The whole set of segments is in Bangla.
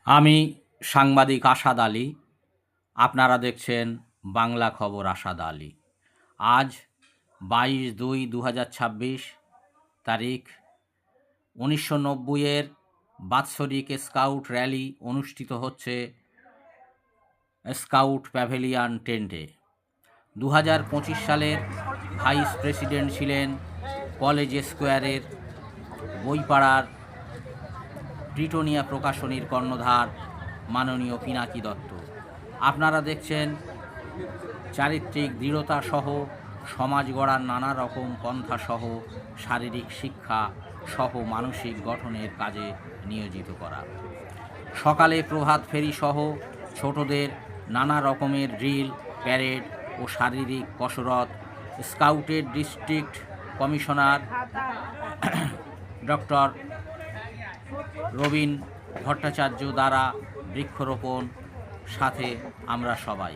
আমি সাংবাদিক আসাদ আলী। আপনারা দেখছেন বাংলা খবর আসাদ আলী। আজ 22/2/2026 তারিখ। 1990-এর বাৎসরিক স্কাউট র্যালি অনুষ্ঠিত হচ্ছে স্কাউট প্যাভিলিয়ন টেন্টে। 2025 সালের ভাইস প্রেসিডেন্ট ছিলেন কলেজ স্কোয়ারের বইপাড়ার ব্রিটোনিয়া প্রকাশনীর কর্ণধার মাননীয় পিনাকি দত্ত। আপনারা দেখছেন চারিত্রিক দৃঢ়তা সহ সমাজ গড়ার নানা রকম পন্থা সহ শারীরিক শিক্ষা সহ মানসিক গঠনের কাজে নিয়োজিত করা। সকালে প্রভাত ফেরি সহ ছোটদের নানা রকমের ড্রিল, প্যারেড ও শারীরিক কসরত স্কাউটের district commissioner doctor Rabin Bhattacharya দ্বারা বৃক্ষরোপণ। সাথে আমরা সবাই।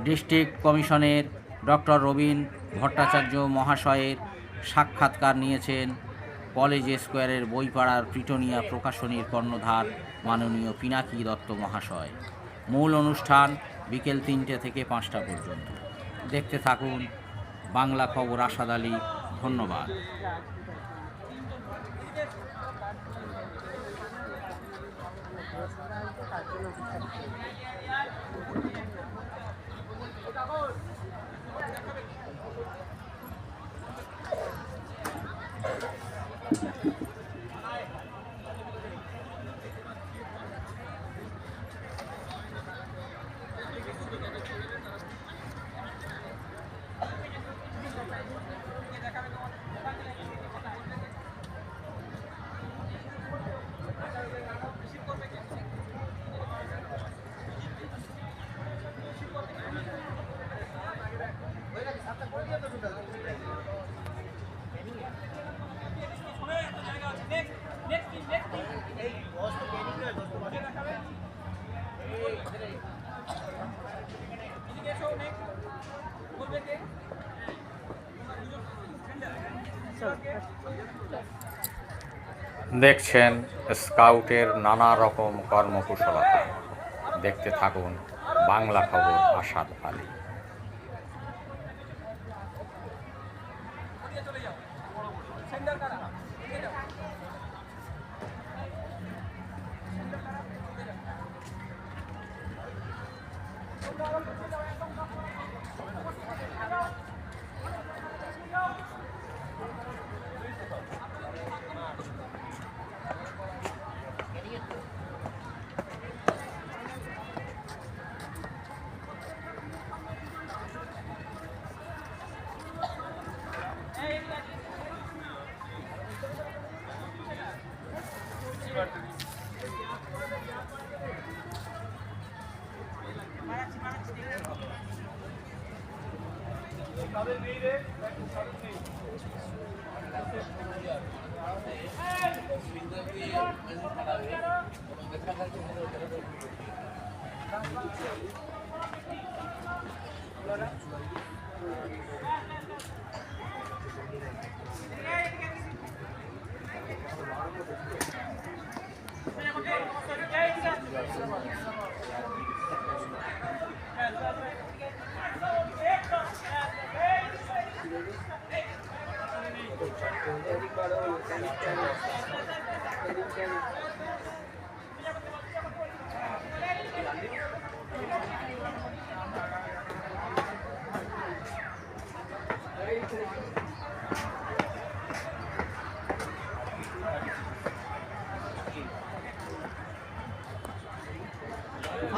ডিস্ট্রিক্ট কমিশনের ডক্টর রবীন ভট্টাচার্য মহাশয়ের সাক্ষাৎকার নিয়েছেন কলেজ স্কোয়ারের বইপাড়ার ব্রিটোনিয়া প্রকাশনীর কর্ণধার মাননীয় পিনাকি দত্ত মহাশয়। মূল অনুষ্ঠান বিকেল 3টে থেকে 5টা পর্যন্ত। দেখতে থাকুন বাংলা খবর আসাদ আলী। ধন্যবাদ। দেখছেন স্কাউটের নানা রকম কর্মকুশলতা। দেখতে থাকুন বাংলা খবর আসাদ আলী।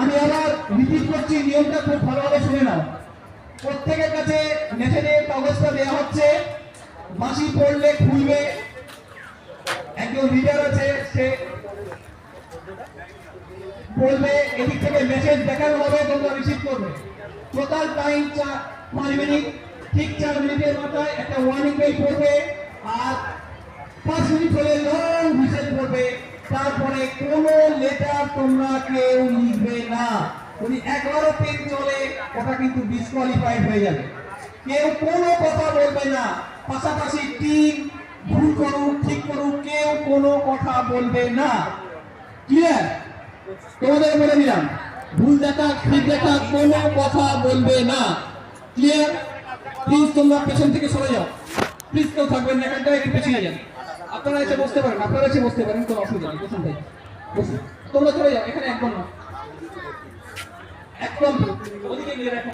আমি আবার রিপিট করছি, নিয়মটা খুব ভালোভাবে শুনে নাও। প্রত্যেকের কাছে মেশিনের কাগজটা দেওয়া হচ্ছে। বাঁশি পড়লে খুলবে। একজন লিডার আছে, সে বলবে এদিক থেকে মেসেজ দেখানো হবে, তোমরা রিসিভ করবে। Total time 5 minute. ঠিক 4 মিনিটের মাথায় একটা ওয়ার্নিং বেল পড়বে, আর 5 মিনিট হলে লং হুইসেল পড়বে। তারপরে কোনো লেটার তোমরা কেউ লিখবে না। যদি 11 পেজ চলে, ওটা কিন্তু ডিসকোয়ালিফাইড হয়ে যাবে। কেউ কোনো কথা বলবে না। পাশাপাশি টিম ভুল করুক ঠিক করুক, কেউ কোনো কথা বলবে না। ক্লিয়ার? তোমাদের বলে দিলাম, ভুল দেখা ঠিক দেখা কোনো কথা বলবে না। ক্লিয়ার? প্লিজ তোমরা পেছন থেকে সরে যাও, প্লিজ কেউ থাকবেন না এখানটায়, একটু পিছিয়ে যান। আপনারা এসে বসতে পারেন, আপনারা এসে বসতে পারেন, কোনো অসুবিধা নেই, পেছন থেকে বসুন। তোমরা চলে যাও, এখানে একদম না, একদম ওদিকে গিয়ে রাখো।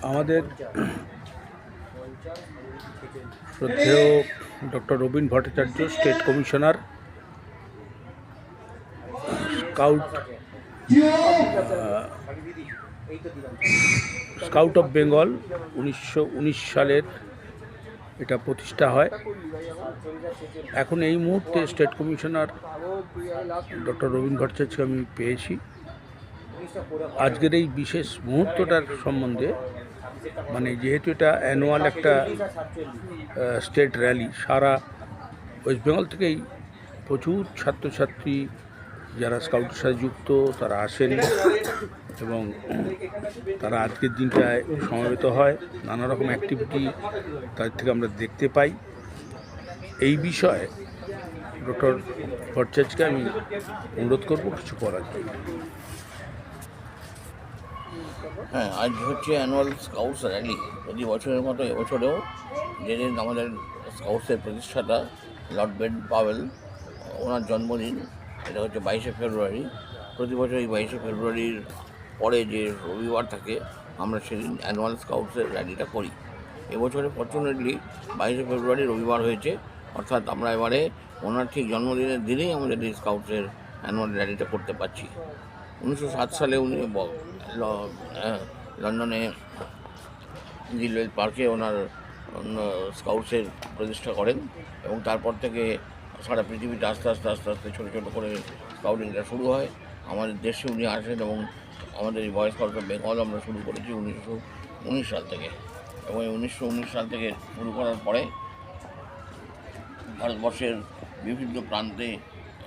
আমাদের শ্রদ্ধেয় doctor Rabin Bhattacharya, state commissioner, scout of Bengal 1919 সালের এটা প্রতিষ্ঠা হয়। এখন এই মুহূর্তে স্টেট কমিশনার ডক্টর রবীন ভট্টাচার্যকে আমি পেয়েছি। আজকের এই বিশেষ মুহূর্তটার সম্বন্ধে, মানে যেহেতু এটা অ্যানুয়াল একটা স্টেট র্যালি, সারা ওয়েস্ট বেঙ্গল থেকেই প্রচুর ছাত্রছাত্রী যারা স্কাউটের সাথে যুক্ত তারা আসেন এবং তারা আজকের দিনটায় সমবেত হয়। নানা রকম অ্যাক্টিভিটি তাদের থেকে আমরা দেখতে পাই। এই বিষয়ে ডক্টর ভট্টাচার্যকে আমি অনুরোধ করব কিছু করার জন্য। হ্যাঁ, আজ হচ্ছে অ্যানুয়াল স্কাউটস র্যালি। প্রতি বছরের মতো এবছরেও যেদিন আমাদের স্কাউটসের প্রতিষ্ঠাতা লর্ড বেন পাওয়েল, ওনার জন্মদিন, এটা হচ্ছে 22শে ফেব্রুয়ারি। প্রতি বছর এই 22শে ফেব্রুয়ারির পরে যে রবিবার থাকে আমরা সেদিন অ্যানুয়াল স্কাউটসের র্যালিটা করি। এবছরে ফর্চুনেটলি 22শে ফেব্রুয়ারি রবিবার হয়েছে, অর্থাৎ আমরা এবারে ওনার ঠিক জন্মদিনের দিনেই আমাদের এই স্কাউটসের অ্যানুয়াল র্যালিটা করতে পারছি। 1907 সালে উনি লন্ডনে গিলওয়েল পার্কে ওনার স্কাউটসের প্রতিষ্ঠা করেন এবং তারপর থেকে সারা পৃথিবীতে আস্তে আস্তে ছোটো ছোটো করে স্কাউটিংটা শুরু হয়। আমাদের দেশে উনি আসেন এবং আমাদের এই বয়েজ স্কাউট অফ বেঙ্গল আমরা শুরু করেছি 1919 সাল থেকে। এবং 1919 সাল থেকে শুরু করার পরে ভারতবর্ষের বিভিন্ন প্রান্তে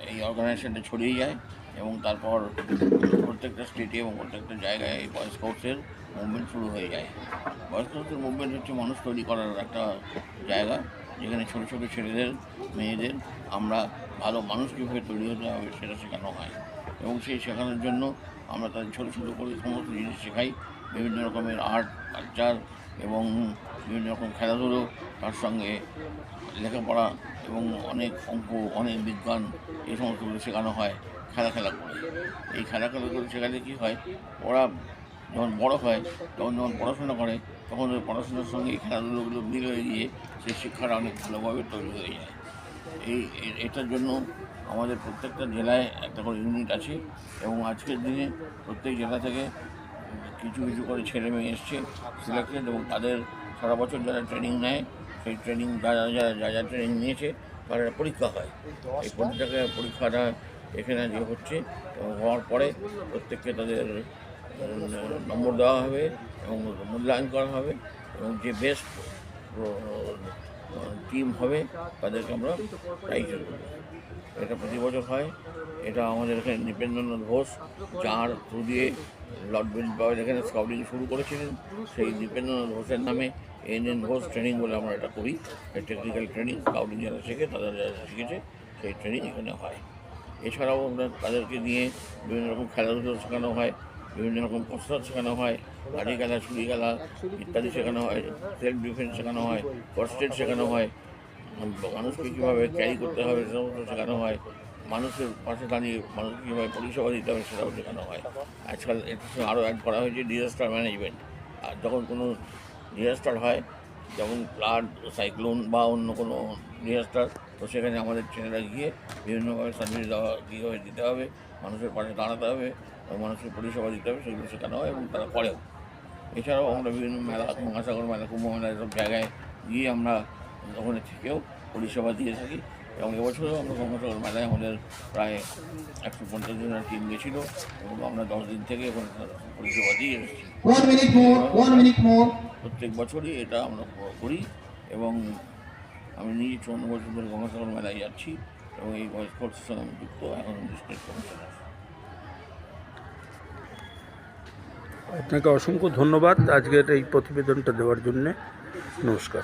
এই অর্গানাইজেশনটা ছড়িয়ে যায় এবং তারপর প্রত্যেকটা স্টেটে এবং প্রত্যেকটা জায়গায় এই বয়েজ স্কাউটসের মুভমেন্ট শুরু হয়ে যায়। বয়েজ স্কাউটসের মুভমেন্ট হচ্ছে মানুষ তৈরি করার একটা জায়গা, যেখানে ছোটো ছোটো ছেলেদের মেয়েদের আমরা ভালো মানুষ কীভাবে তৈরি হতে হবে সেটা শেখানো হয় এবং সেই শেখানোর জন্য আমরা তাদের ছোটো ছোটো করে সমস্ত জিনিস শেখাই। বিভিন্ন রকমের আর্ট, কালচার এবং বিভিন্ন রকম খেলাধুলো, তার সঙ্গে লেখাপড়া এবং অনেক অঙ্ক, অনেক বিজ্ঞান, এই সমস্তগুলো শেখানো হয় খেলা করে। এই খেলা করে শেখালে কী হয়, ওরা যখন বড় হয় তখন যখন পড়াশোনা করে তখন ওই পড়াশোনার সঙ্গে এই খেলাধুলোগুলো মিল হয়ে গিয়ে সেই শিক্ষাটা অনেক ভালোভাবে তৈরি হয়ে যায়। এটার জন্য আমাদের প্রত্যেকটা জেলায় একটা করে ইউনিট আছে এবং আজকের দিনে প্রত্যেক জেলা থেকে কিছু কিছু করে ছেলে মেয়ে এসছে সিলেক্টেড এবং তাদের সারা বছর যারা ট্রেনিং নেয় সেই ট্রেনিং যা ট্রেনিং নিয়েছে তার পরীক্ষা হয়। এই পরীক্ষাটা এখানে যে হচ্ছে এবং হওয়ার পরে প্রত্যেককে তাদের নম্বর দেওয়া হবে এবং মূল্যায়ন করা হবে এবং যে বেস্ট টিম হবে তাদেরকে আমরা প্রাইজ দেবো। এটা প্রতি বছর হয়। এটা আমাদের এখানে নৃপেন্দ্রনাথ ঘোষ, যার থ্রু দিয়ে লর্ড বেন পাওয়েল এখানে স্কাউটিং শুরু করেছিলেন, সেই নৃপেন্দ্রনাথ ঘোষের নামে NN ঘোষ ট্রেনিং বলে আমরা এটা করি। টেকনিক্যাল ট্রেনিং, স্কাউটিং যারা শেখে তাদের যারা শিখেছে সেই ট্রেনিং এখানে হয়। এছাড়াও আমরা তাদেরকে নিয়ে বিভিন্ন রকম খেলাধুলো শেখানো হয়, বিভিন্ন রকম কসরত শেখানো হয়, লাঠি খেলা, ছুরি খেলা ইত্যাদি শেখানো হয়, সেলফ ডিফেন্স শেখানো হয়, ফার্স্ট এড শেখানো হয়, মানুষকে কীভাবে ক্যারি করতে হবে সে সমস্ত শেখানো হয়, মানুষের পাশে দাঁড়িয়ে মানুষকে কীভাবে পরিষেবা দিতে হবে সেটাও শেখানো হয়। আজকাল এর সঙ্গে আরও অ্যাড করা হয়েছে ডিজাস্টার ম্যানেজমেন্ট। আর যখন কোনো ডিজাস্টার হয়, যেমন ফ্লাড, সাইক্লোন বা অন্য কোনো ডিজাস্টার, তো সেখানে আমাদের ছেলেরা গিয়ে বিভিন্নভাবে সার্ভিস কীভাবে দিতে হবে, মানুষের পাশে দাঁড়াতে হবে এবং মানুষকে পরিষেবা দিতে হবে সেগুলো শেখানো হয় এবং তারা করেও। এছাড়াও আমরা বিভিন্ন মেলা, গঙ্গাসাগর মেলা, কুম্ভ মেলা, এসব জায়গায় গিয়ে আমরা ওখানে থেকেও পরিষেবা দিয়ে থাকি এবং এবছরেও আমরা গঙ্গাসাগর মেলায় আমাদের প্রায় 150 জনের টিম গেছিল এবং আমরা 10 দিন থেকে ওখানে পরিষেবা দিয়ে এসেছি। 1 minute more. প্রত্যেক বছরই এটা আমরা করি এবং আমি নিজে 54 বছর ধরে গঙ্গাসাগর মেলায় যাচ্ছি এবং এই বয়েজ স্কাউটসের সঙ্গে আমি যুক্ত এখন স্টেট কমিশনার। আপনাকে অসংখ্য ধন্যবাদ আজকের এই প্রতিবেদনটা দেওয়ার জন্যে। নমস্কার।